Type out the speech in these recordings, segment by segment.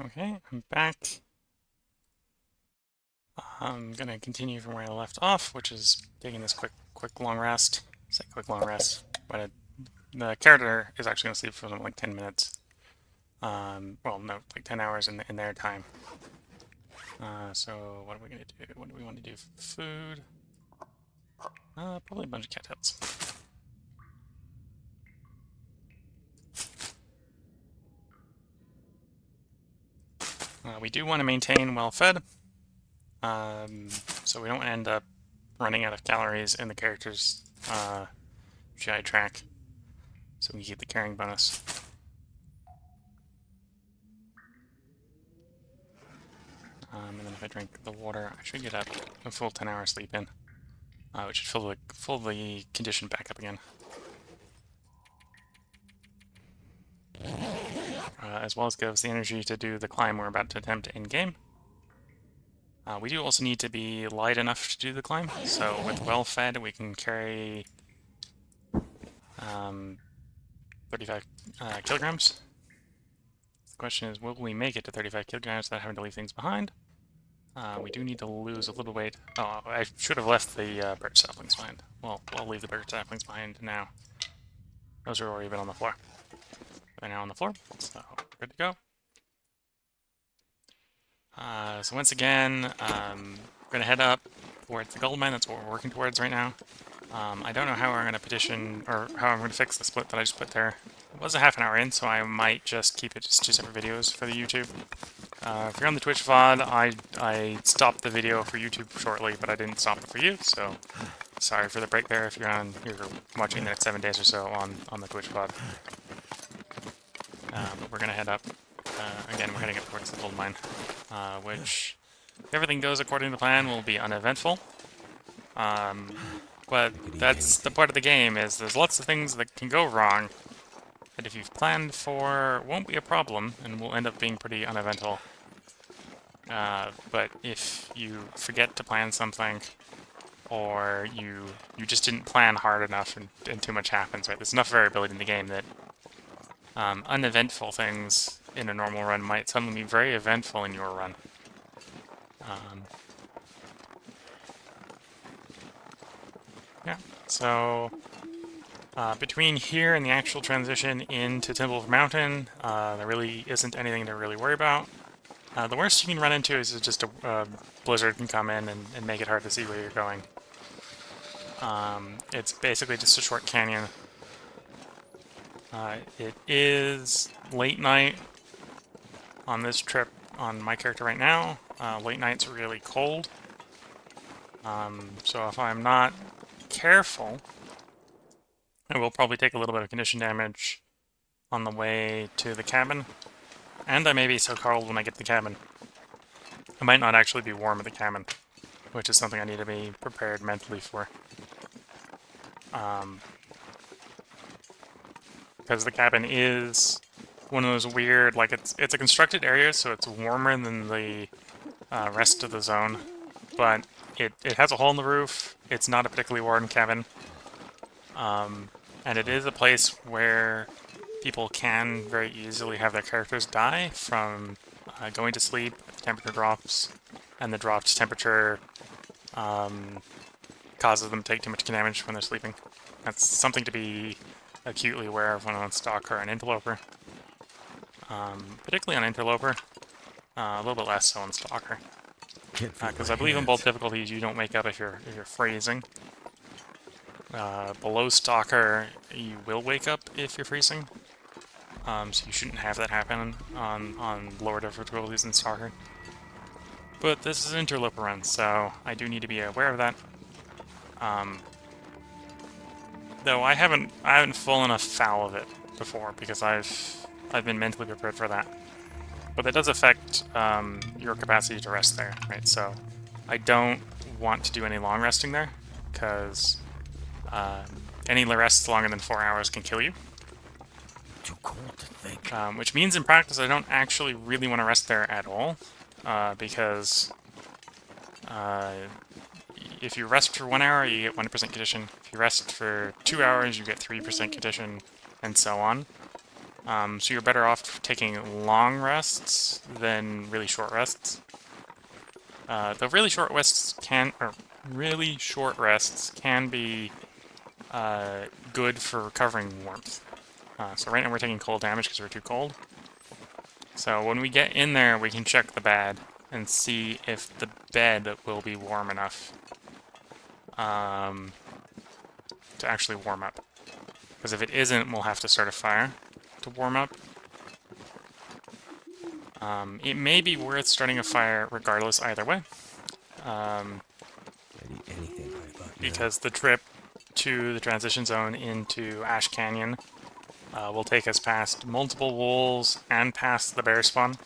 Okay, I'm back. I'm gonna continue from where I left off, which is taking this quick long rest. Say quick long rest, but the character is actually gonna sleep for something like 10 minutes. Well, no, like 10 hours in their time. So what are we gonna do? What do we want to do for food? Probably a bunch of cattails. We do want to maintain well fed, so we don't end up running out of calories in the character's GI track, so we can keep the carrying bonus. And then if I drink the water, I should get up a full 10-hour sleep in, which should fill the condition back up again. As well as give us the energy to do the climb we're about to attempt in-game. We do also need to be light enough to do the climb, so with well-fed we can carry 35 kilograms. The question is, will we make it to 35 kilograms without having to leave things behind? We do need to lose a little weight. Oh, I should have left the birch saplings behind. Well, we'll leave the birch saplings behind now. Those are already been on the floor. They're now on the floor, so good to go. So once again, we're going to head up towards the gold mine. That's what we're working towards right now. I don't know how we're going to petition, or how I'm going to fix the split that I just put there. It was a half an hour in, so I might just keep it just 2 separate videos for the YouTube. If you're on the Twitch VOD, I stopped the video for YouTube shortly, but I didn't stop it for you, so sorry for the break there if you're watching the next 7 days or so on the Twitch VOD. But we're going to head up. Again, we're heading up towards the gold mine, which, if everything goes according to plan, will be uneventful. But that's the part of the game, is there's lots of things that can go wrong that if you've planned for won't be a problem and will end up being pretty uneventful. But if you forget to plan something, or you just didn't plan hard enough and too much happens, right? There's enough variability in the game that uneventful things in a normal run might suddenly be very eventful in your run. Yeah, so between here and the actual transition into Timberwolf Mountain, there really isn't anything to really worry about. The worst you can run into is just a blizzard can come in and make it hard to see where you're going. It's basically just a short canyon. It is late night on this trip on my character right now. Late night's really cold. So if I'm not careful, I will probably take a little bit of condition damage on the way to the cabin. And I may be so cold when I get to the cabin, I might not actually be warm at the cabin, which is something I need to be prepared mentally for. Because the cabin is one of those weird, like, it's a constructed area, so it's warmer than the rest of the zone, but it has a hole in the roof. It's not a particularly warm cabin, and it is a place where people can very easily have their characters die from going to sleep, the temperature drops, and the dropped temperature causes them to take too much damage when they're sleeping. That's something to be acutely aware of when on Stalker and Interloper. Particularly on Interloper, a little bit less so on Stalker. Because I believe in both difficulties you don't wake up if you're freezing. Below Stalker, you will wake up if you're freezing. So you shouldn't have that happen on lower difficulties than Stalker. But this is an Interloper run, so I do need to be aware of that. Though I haven't fallen afoul of it before, because I've been mentally prepared for that. But that does affect your capacity to rest there, right? So I don't want to do any long resting there, because any rests longer than 4 hours can kill you. Too cold to think. Which means in practice I don't actually really want to rest there at all, because if you rest for 1 hour, you get 1% condition. If you rest for 2 hours, you get 3% condition, and so on. So you're better off taking long rests than really short rests. The really short rests can be good for recovering warmth. So right now we're taking cold damage because we're too cold. So when we get in there, we can check the bed and see if the bed will be warm enough to actually warm up. Because if it isn't, we'll have to start a fire to warm up. It may be worth starting a fire regardless either way. Anything right about now. Because the trip to the transition zone into Ash Canyon will take us past multiple wolves and past the bear spawn.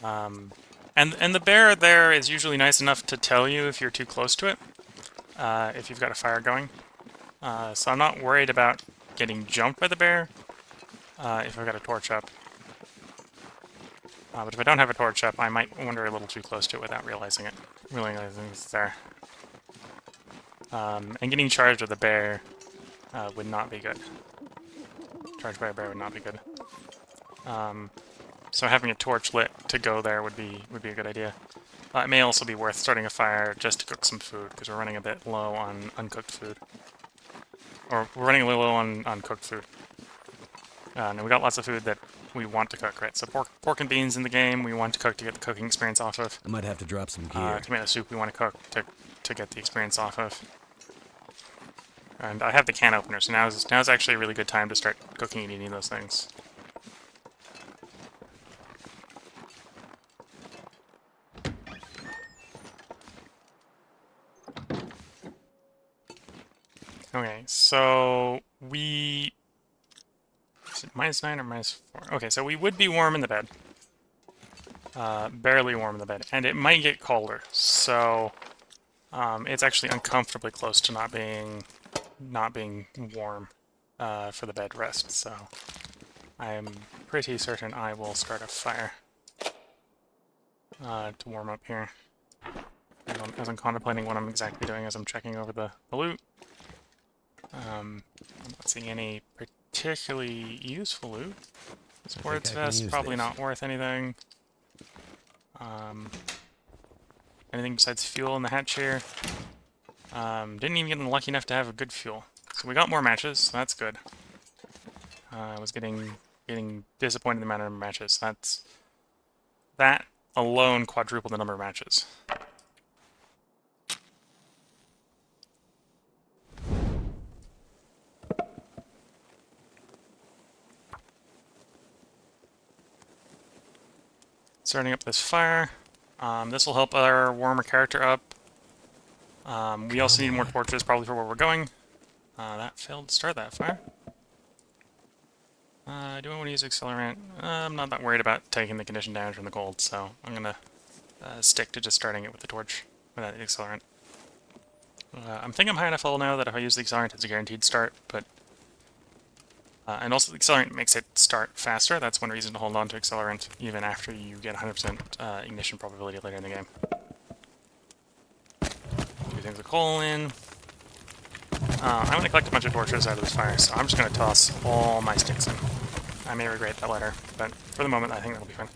And the bear there is usually nice enough to tell you if you're too close to it, if you've got a fire going. So I'm not worried about getting jumped by the bear if I've got a torch up. But if I don't have a torch up, I might wander a little too close to it without realizing it's there. And getting charged with a bear would not be good. Charged by a bear would not be good. So having a torch lit to go there would be a good idea. It may also be worth starting a fire just to cook some food, because we're running a bit low on uncooked food. Or we're running a little low on cooked food. And we got lots of food that we want to cook, right? So pork and beans in the game we want to cook to get the cooking experience off of. I might have to drop some gear. Tomato soup we want to cook to get the experience off of. And I have the can opener, so now's actually a really good time to start cooking and eating those things. Okay, so we... Is it -9 or -4? Okay, so we would be warm in the bed. Barely warm in the bed. And it might get colder, so... it's actually uncomfortably close to not being warm for the bed rest, so... I'm pretty certain I will start a fire to warm up here. As I'm contemplating what I'm exactly doing as I'm checking over the loot. I'm not seeing any particularly useful loot. Sports vest, probably not worth anything. Anything besides fuel in the hatch here. Didn't even get lucky enough to have a good fuel. So we got more matches, so that's good. I was getting disappointed in the amount of matches. That alone quadrupled the number of matches. Starting up this fire. This will help our warmer character up. We also need more torches, probably for where we're going. That failed to start that fire. Do I want to use accelerant? I'm not that worried about taking the condition damage from the cold, so I'm gonna stick to just starting it with the torch, without the accelerant. I'm thinking I'm high enough level now that if I use the accelerant, it's a guaranteed start, but... and also the accelerant makes it start faster. That's one reason to hold on to accelerant, even after you get 100% ignition probability later in the game. 2 things of coal in. I'm going to collect a bunch of torches out of this fire, so I'm just going to toss all my sticks in. I may regret that later, but for the moment I think that'll be fine.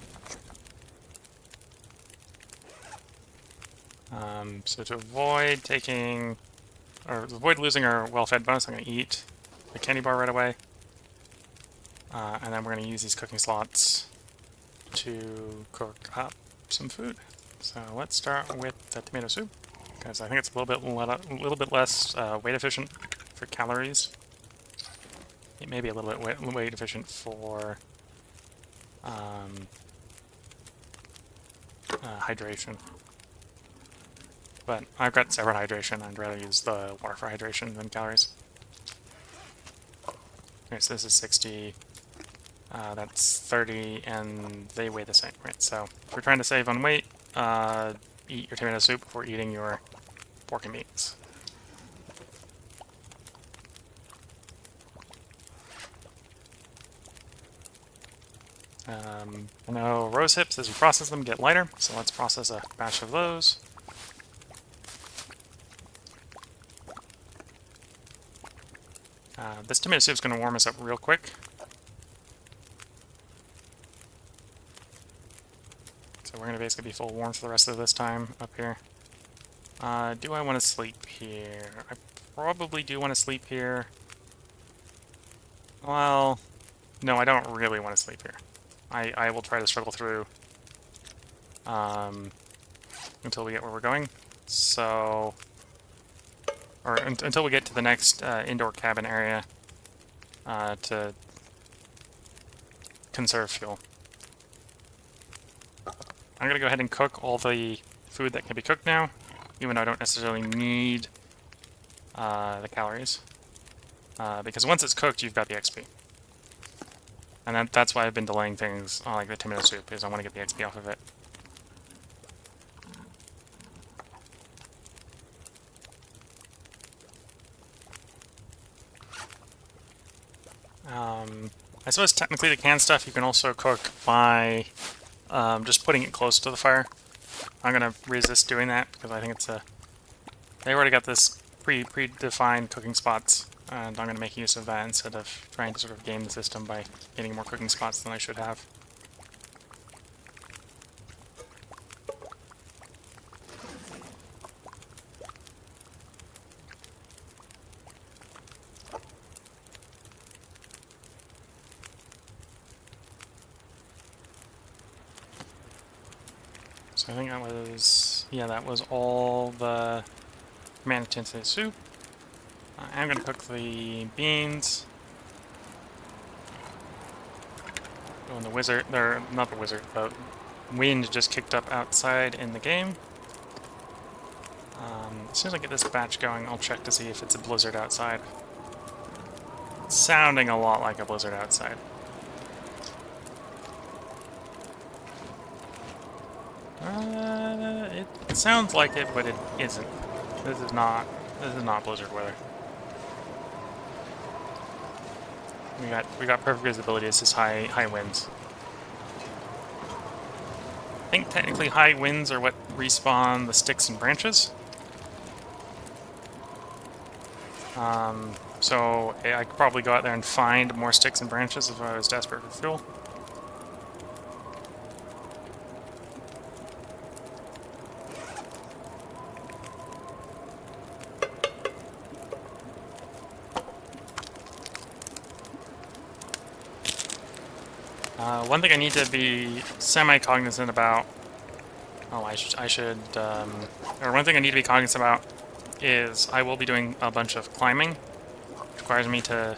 So to avoid avoid losing our well-fed bonus, I'm going to eat the candy bar right away. And then we're going to use these cooking slots to cook up some food. So let's start with the tomato soup, because I think it's a little bit less weight efficient for calories. It may be a little bit weight efficient for hydration. But I've got separate hydration. I'd rather use the water for hydration than calories. Okay, so this is 60. That's 30, and they weigh the same, right? So if you're trying to save on weight, eat your tomato soup before eating your pork and beans. I know rose hips, as you process them, get lighter, so let's process a batch of those. This tomato soup is going to warm us up real quick. So we're going to basically be full warm for the rest of this time up here. Do I want to sleep here? I probably do want to sleep here. Well, no, I don't really want to sleep here. I will try to struggle through until we get where we're going. So, or until we get to the next indoor cabin area to conserve fuel. I'm going to go ahead and cook all the food that can be cooked now, even though I don't necessarily need the calories. Because once it's cooked, you've got the XP. And that's why I've been delaying things like the tomato soup, because I want to get the XP off of it. I suppose technically the canned stuff you can also cook by just putting it close to the fire. I'm going to resist doing that because I think it's a... They already got this predefined cooking spots, and I'm going to make use of that instead of trying to sort of game the system by getting more cooking spots than I should have. So I think that was, yeah, that was all the manatee soup. I'm going to cook the beans. Oh, and the wizard, or not the wizard, but wind just kicked up outside in the game. As soon as I get this batch going, I'll check to see if it's a blizzard outside. It's sounding a lot like a blizzard outside. It sounds like it, but it isn't. This is not blizzard weather. We got perfect visibility. It's just high winds. I think technically high winds are what respawn the sticks and branches. So I could probably go out there and find more sticks and branches if I was desperate for fuel. One thing I need to be semi-cognizant about... Oh, I should... or one thing I need to be cognizant about is I will be doing a bunch of climbing, which requires me to...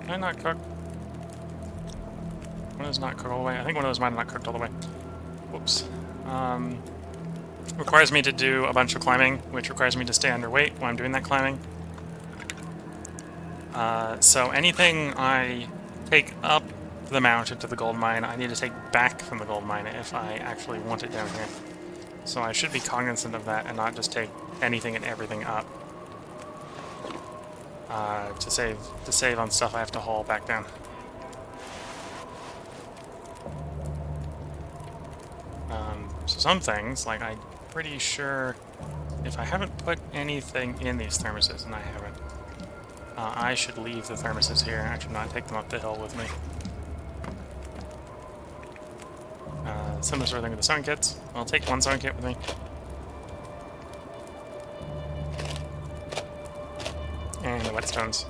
Did I not cook? One of those not cooked all the way? I think one of those might have not cooked all the way. Whoops. Requires me to do a bunch of climbing, which requires me to stay underweight while I'm doing that climbing. So anything I take up the mountain to the gold mine, I need to take back from the gold mine if I actually want it down here. So I should be cognizant of that and not just take anything and everything up. To save on stuff I have to haul back down. So some things, like I'm pretty sure if I haven't put anything in these thermoses, and I haven't, I should leave the thermoses here. I should not take them up the hill with me. Similar sort of thing with the sewing kits. I'll take one sewing kit with me. And the whetstones.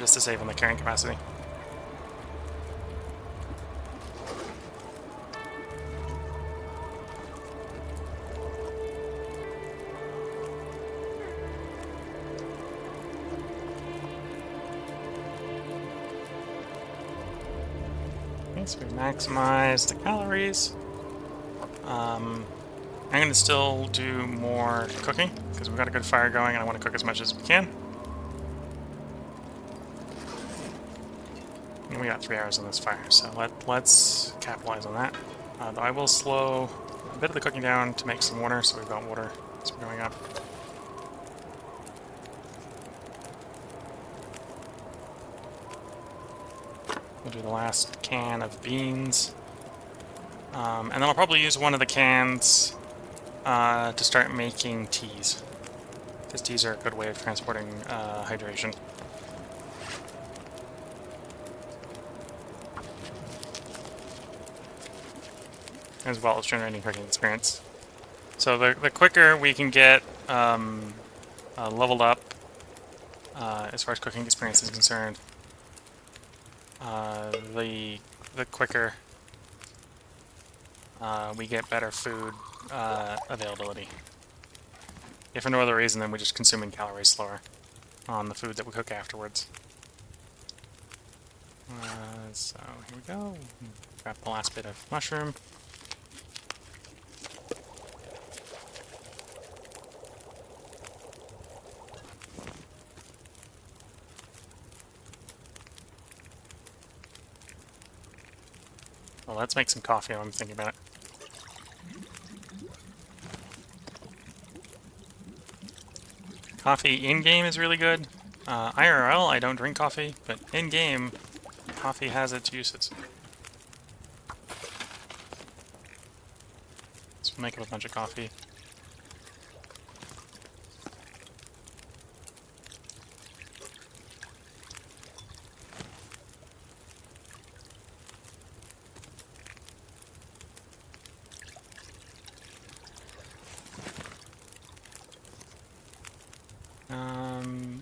Just to save on the carrying capacity. So we maximize the calories. I'm going to still do more cooking, because we've got a good fire going and I want to cook as much as we can. And we got 3 hours on this fire, so let's capitalize on that. Though I will slow a bit of the cooking down to make some water, so we've got water as we're going up. We'll do the last can of beans. And then I'll probably use one of the cans to start making teas. Because teas are a good way of transporting hydration. As well as generating cooking experience. So the quicker we can get leveled up as far as cooking experience is concerned, the quicker we get better food availability. If for no other reason than we're just consuming calories slower on the food that we cook afterwards. So here we go. Grab the last bit of mushroom. Well, let's make some coffee while I'm thinking about it. Coffee in-game is really good. IRL, I don't drink coffee, but in-game, coffee has its uses. So we'll make up a bunch of coffee.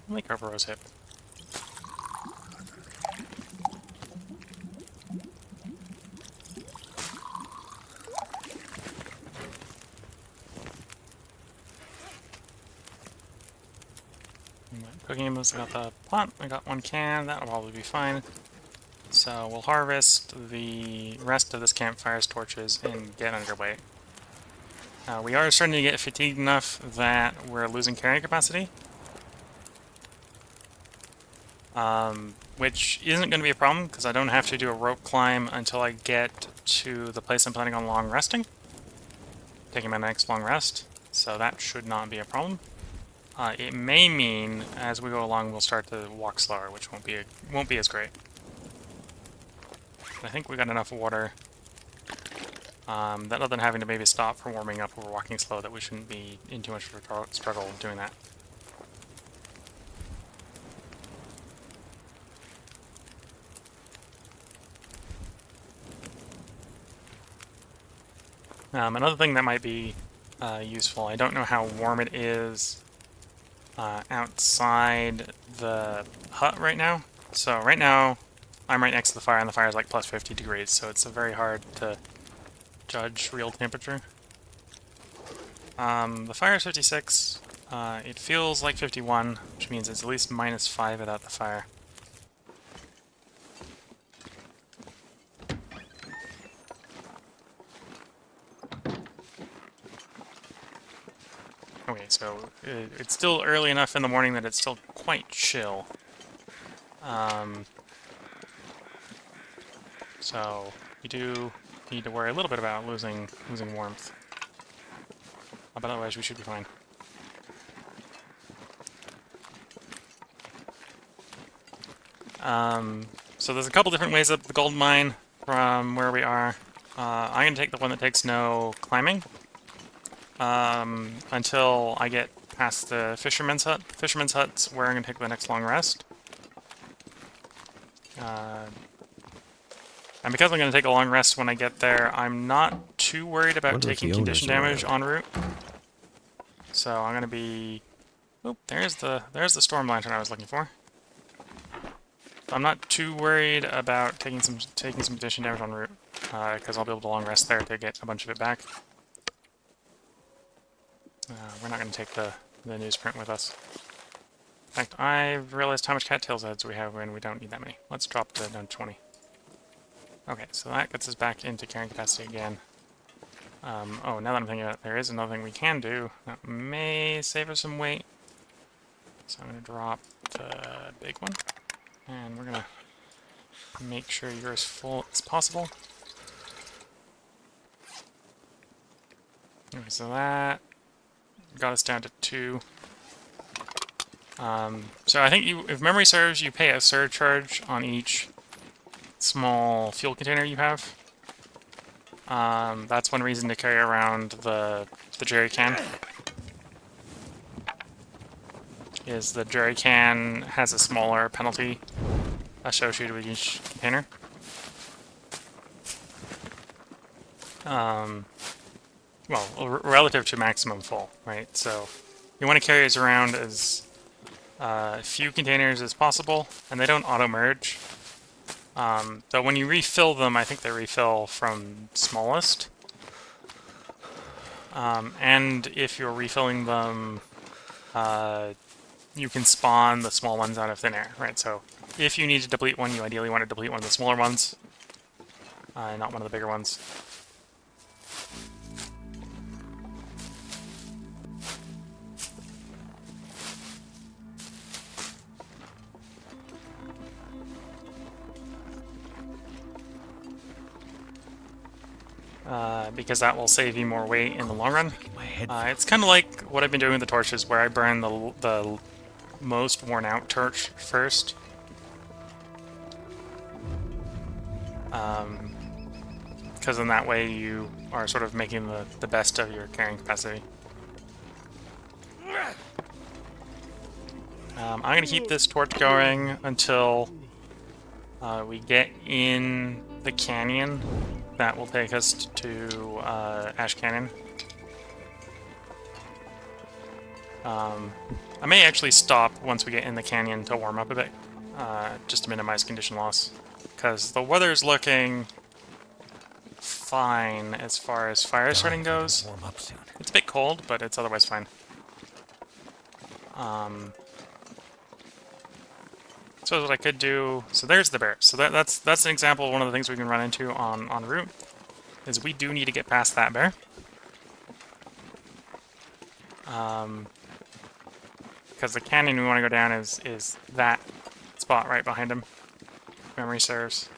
We'll make our rose hip. Cooking was got the pot. I got one can. That'll probably be fine. So we'll harvest the rest of this campfire's torches and get underway. We are starting to get fatigued enough that we're losing carrying capacity. Which isn't going to be a problem because I don't have to do a rope climb until I get to the place I'm planning on long resting. Taking my next long rest, so that should not be a problem. It may mean as we go along we'll start to walk slower, which won't be as great. I think we got enough water that other than having to maybe stop for warming up or walking slow, that we shouldn't be in too much of a struggle doing that. Another thing that might be useful, I don't know how warm it is outside the hut right now. So right now, I'm right next to the fire, and the fire is like plus 50 degrees, so it's very hard to judge real temperature. The fire is 56. It feels like 51, which means it's at least -5 without the fire. Okay, so it's still early enough in the morning that it's still quite chill. So you do need to worry a little bit about losing warmth. But otherwise we should be fine. So there's a couple different ways up the gold mine from where we are. I'm going to take the one that takes no climbing. Until I get past the fisherman's hut. Fisherman's hut's where I'm going to take the next long rest. And because I'm going to take a long rest when I get there, I'm not too worried about taking condition damage en route. So I'm going to be... Oop, there's the storm lantern I was looking for. So I'm not too worried about taking some condition damage en route, because I'll be able to long rest there to get a bunch of it back. We're not going to take the newsprint with us. In fact, I've realized how much cattails heads we have when we don't need that many. Let's drop to down to 20. Okay, so that gets us back into carrying capacity again. Oh, now that I'm thinking about it, there is another thing we can do that may save us some weight. So I'm going to drop the big one, and we're going to make sure you're as full as possible. Okay, so that got us down to 2. So I think if memory serves, you pay a surcharge on each small fuel container you have. That's one reason to carry around the jerry can. Is the jerry can has a smaller penalty associated with each container. Well, relative to maximum full, right? So you want to carry these around as few containers as possible, and they don't auto-merge. Though when you refill them, I think they refill from smallest. And if you're refilling them, you can spawn the small ones out of thin air, right? So if you need to deplete one, you ideally want to deplete one of the smaller ones, not one of the bigger ones. Because that will save you more weight in the long run. It's kind of like what I've been doing with the torches, where I burn the most worn out torch first. Because in that way you are sort of making the best of your carrying capacity. I'm going to keep this torch going until we get in the canyon that will take us to Ash Canyon. I may actually stop once we get in the canyon to warm up a bit, just to minimize condition loss, because the weather's looking fine as far as fire starting goes. Warm up soon. It's a bit cold, but it's otherwise fine. So what I could do, so there's the bear. So that's an example of one of the things we can run into on route, is we do need to get past that bear. Because the canyon we want to go down is that spot right behind him, if memory serves.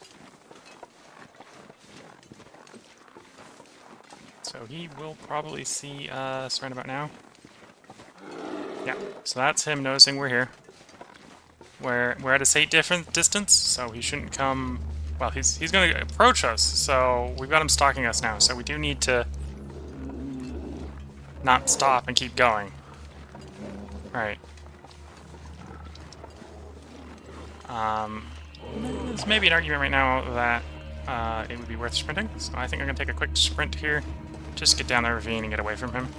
So he will probably see us right about now. Yeah, so that's him noticing we're here. We're at a safe distance, so he shouldn't come. Well, he's going to approach us, so we've got him stalking us now. So we do need to not stop and keep going. All right. There's maybe an argument right now that it would be worth sprinting. So I think I'm going to take a quick sprint here, just get down the ravine and get away from him.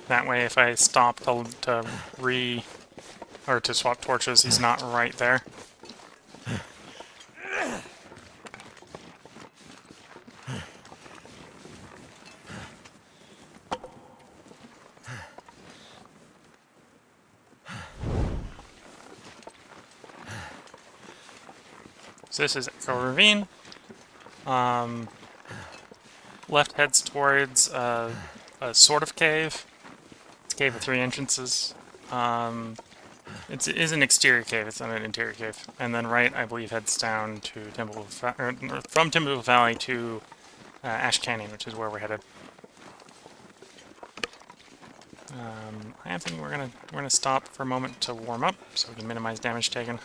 That way, if I stop to swap torches, he's not right there. So this is Echo Ravine. Left heads towards a sort of cave. It's a cave with 3 entrances. It is an exterior cave, it's not an interior cave. And then right, I believe, heads down to Timberwolf, from Timberwolf Valley to Ash Canyon, which is where we're headed. I am thinking we're gonna stop for a moment to warm up, so we can minimize damage taken.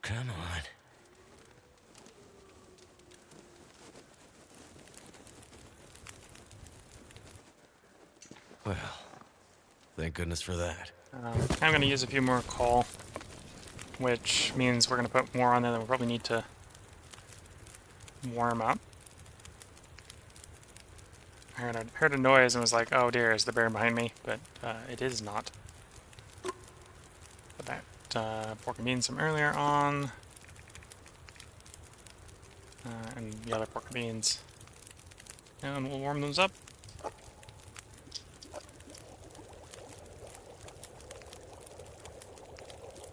Come on. Well, thank goodness for that. I'm going to use a few more coal, which means we're going to put more on there than we probably need to warm up. I heard a noise and was like, oh dear, is the bear behind me? But it is not. Put that pork and beans from earlier on. And the other pork and beans. And we'll warm those up.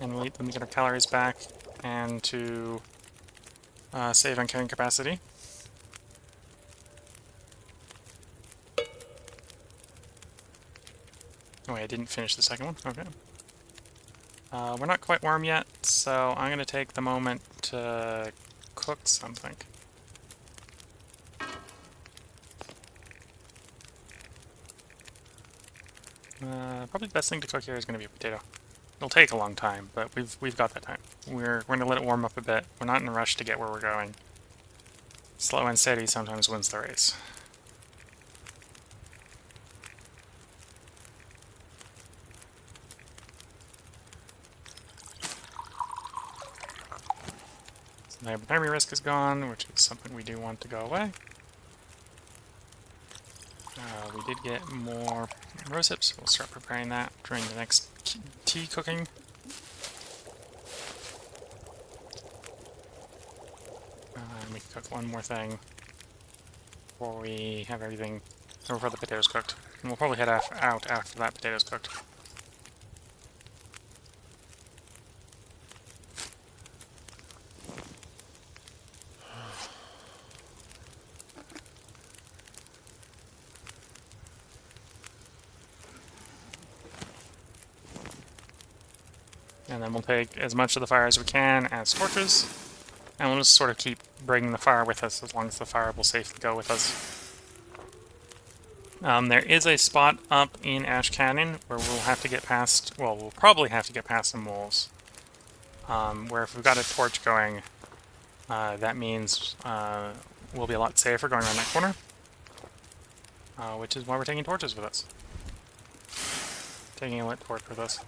And we'll eat them to get our calories back and to save on carrying capacity. Oh wait, I didn't finish the second one. Okay. We're not quite warm yet, so I'm going to take the moment to cook something. Probably the best thing to cook here is going to be a potato. It'll take a long time, but we've got that time. We're going to let it warm up a bit. We're not in a rush to get where we're going. Slow and steady sometimes wins the race. So the hypothermia risk is gone, which is something we do want to go away. We did get more rose hips. We'll start preparing that during the next tea cooking. And we can cook one more thing before we have everything, or before the potatoes cooked. And we'll probably head out after that potato's cooked. And then we'll take as much of the fire as we can as torches, and we'll just sort of keep bringing the fire with us as long as the fire will safely go with us. There is a spot up in Ash Canyon where we'll have to get past, well, we'll probably have to get past some moles. Where if we've got a torch going, that means we'll be a lot safer going around that corner. Which is why we're taking torches with us. Taking a lit torch with us.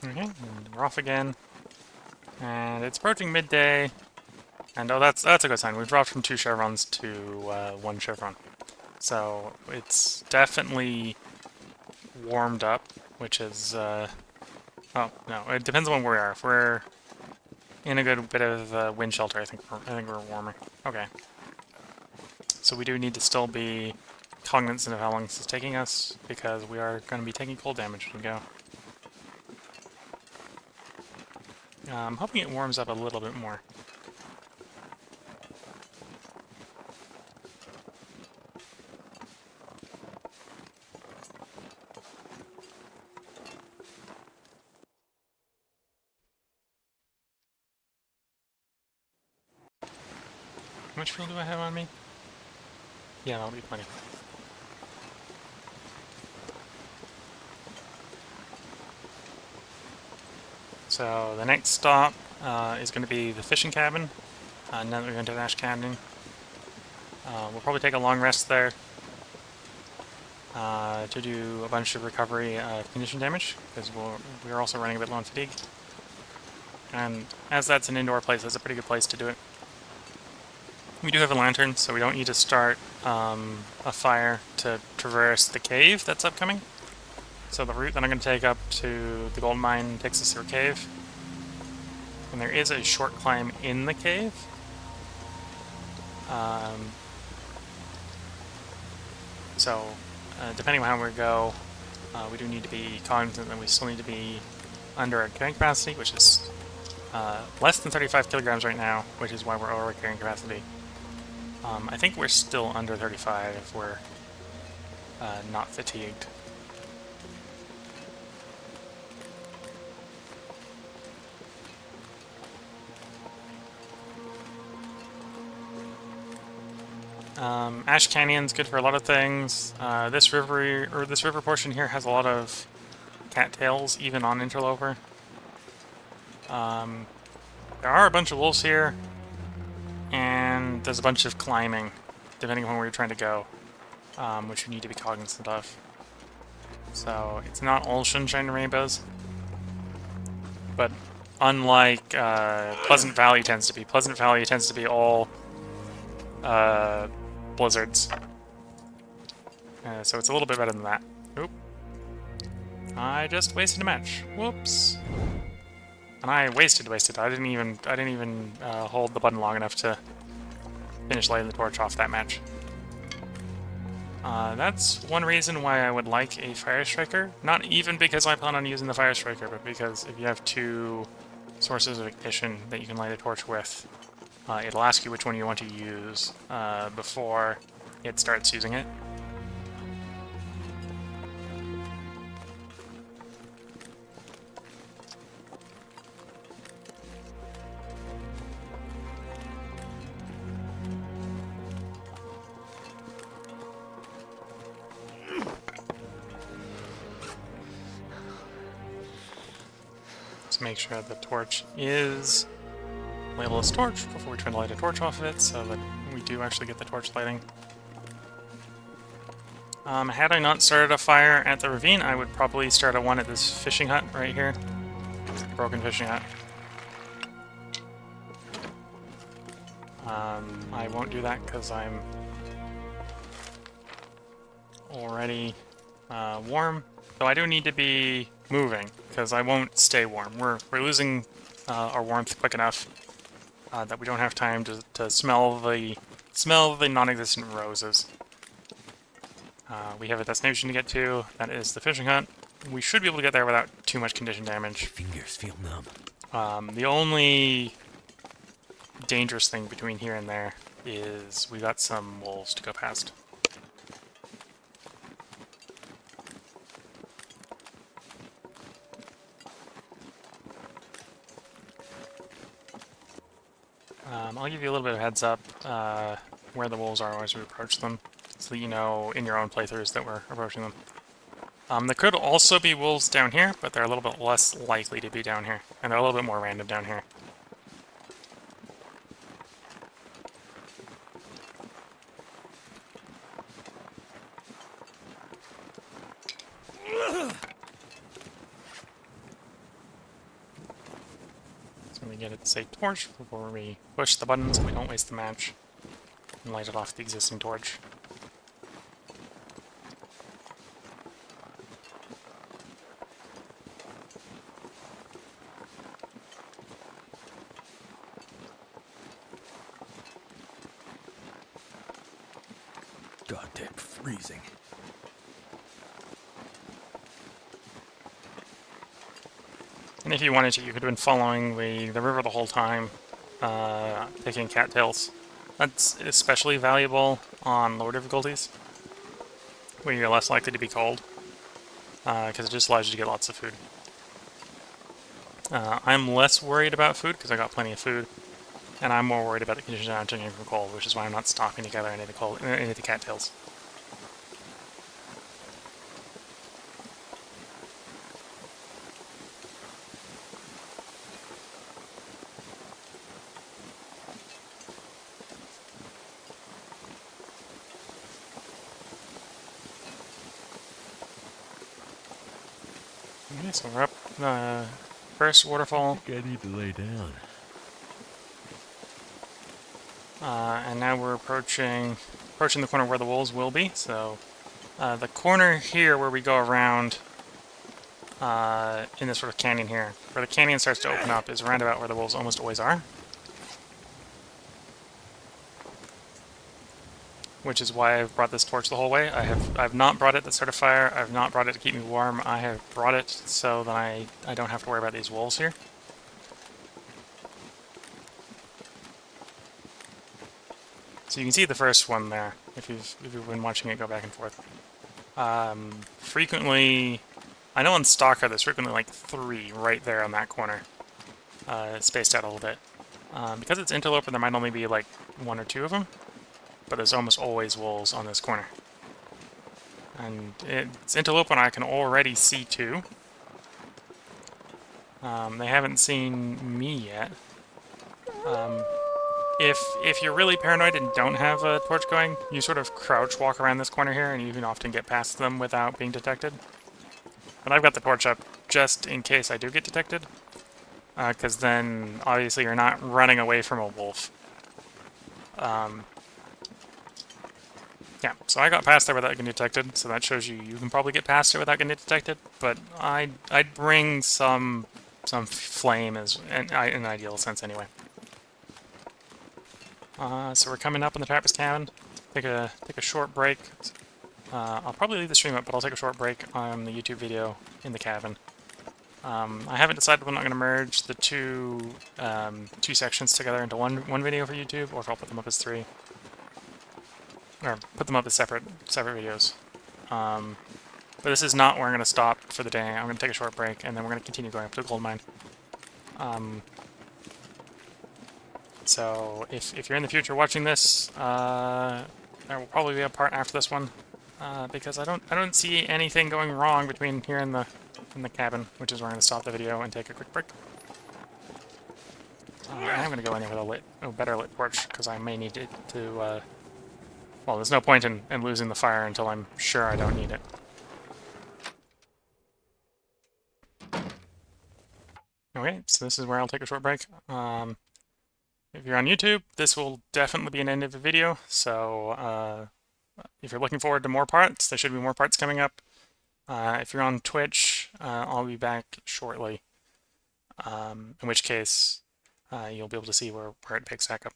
Okay, and we're off again. And it's approaching midday. And oh, that's a good sign. We've dropped from 2 chevrons to 1 chevron. So it's definitely warmed up, which is, oh, no, it depends on where we are. If we're in a good bit of wind shelter, I think we're warmer. Okay. So we do need to still be cognizant of how long this is taking us, because we are going to be taking cold damage as we go. I'm hoping it warms up a little bit more. How much fuel do I have on me? Yeah, that'll be plenty. So the next stop is going to be the fishing cabin. Now that we're going to Ash Canyon. We'll probably take a long rest there to do a bunch of recovery of condition damage, because we're also running a bit low on fatigue. And as that's an indoor place, that's a pretty good place to do it. We do have a lantern, so we don't need to start a fire to traverse the cave that's upcoming. So the route that I'm going to take up to the gold mine takes us through a cave. And there is a short climb in the cave. Depending on how we go, we do need to be cognizant that we still need to be under our carrying capacity, which is less than 35 kilograms right now, which is why we're over our carrying capacity. I think we're still under 35 if we're not fatigued. Ash Canyon's good for a lot of things. This river portion here has a lot of cattails, even on Interloper. There are a bunch of wolves here, and there's a bunch of climbing, depending on where you're trying to go, which you need to be cognizant of. So it's not all sunshine and rainbows, but unlike Pleasant Valley tends to be all blizzards. So it's a little bit better than that. Oop. I just wasted a match. Whoops. And I wasted. I didn't even hold the button long enough to finish lighting the torch off that match. That's one reason why I would like a fire striker. Not even because I plan on using the fire striker, but because if you have 2 sources of ignition that you can light a torch with, it'll ask you which one you want to use before it starts using it. Let's make sure the torch is labeled as torch before we try to light a torch off of it, so that we do actually get the torch lighting. Had I not started a fire at the ravine, I would probably start a one at this fishing hut right here. Broken fishing hut. I won't do that because I'm already warm. So I do need to be moving because I won't stay warm. We're losing our warmth quick enough that we don't have time to smell the non-existent roses. We have a destination to get to. That is the fishing hut. We should be able to get there without too much condition damage. Fingers feel numb. The only dangerous thing between here and there is we got some wolves to go past. I'll give you a little bit of heads up where the wolves are as we approach them, so that you know in your own playthroughs that we're approaching them. There could also be wolves down here, but they're a little bit less likely to be down here, and they're a little bit more random down here. So we get it to say torch before we push the button so we don't waste the match and light it off the existing torch. Goddamn freezing. And if you wanted to, you could have been following the river the whole time, picking cattails. That's especially valuable on lower difficulties, where you're less likely to be cold, because it just allows you to get lots of food. I'm less worried about food, because I got plenty of food, and I'm more worried about the conditions I'm taking from cold, which is why I'm not stocking together any of the cattails. Okay, so we're up the first waterfall. I think I need to lay down. And now we're approaching the corner where the wolves will be. So the corner here where we go around in this sort of canyon here, where the canyon starts to open up, is around about where the wolves almost always are. Which is why I've brought this torch the whole way. I've not brought it to start a fire. I've not brought it to keep me warm. I have brought it so that I don't have to worry about these wolves here. So you can see the first one there, if you've been watching it go back and forth. Frequently, I know on Stalker there's frequently like 3 right there on that corner, spaced out a little bit. Because it's Interloper, there might only be like 1 or 2 of them, but there's almost always wolves on this corner. And it's Interloper, and I can already see 2. They haven't seen me yet. If you're really paranoid and don't have a torch going, you sort of crouch walk around this corner here, and you can often get past them without being detected. But I've got the torch up just in case I do get detected, because then obviously you're not running away from a wolf. Yeah, so I got past there without getting detected, so that shows you can probably get past it without getting detected, but I'd bring some flame as in an ideal sense anyway. So we're coming up in the Trappist Cabin. Take a short break. I'll probably leave the stream up, but I'll take a short break on the YouTube video in the cabin. I haven't decided if I'm not going to merge the two sections together into one video for YouTube, or if I'll put them up as three, or put them up as separate videos. But this is not where I'm going to stop for the day. I'm going to take a short break, and then we're going to continue going up to the gold mine. So if you're in the future watching this, there will probably be a part after this one, because I don't see anything going wrong between here and the cabin, which is where I'm going to stop the video and take a quick break. I'm going to go in here with a better lit torch, because I may need it to, well, there's no point in losing the fire until I'm sure I don't need it. Okay, so this is where I'll take a short break. If you're on YouTube, this will definitely be an end of the video, so if you're looking forward to more parts, there should be more parts coming up. If you're on Twitch, I'll be back shortly, in which case you'll be able to see where it picks back up.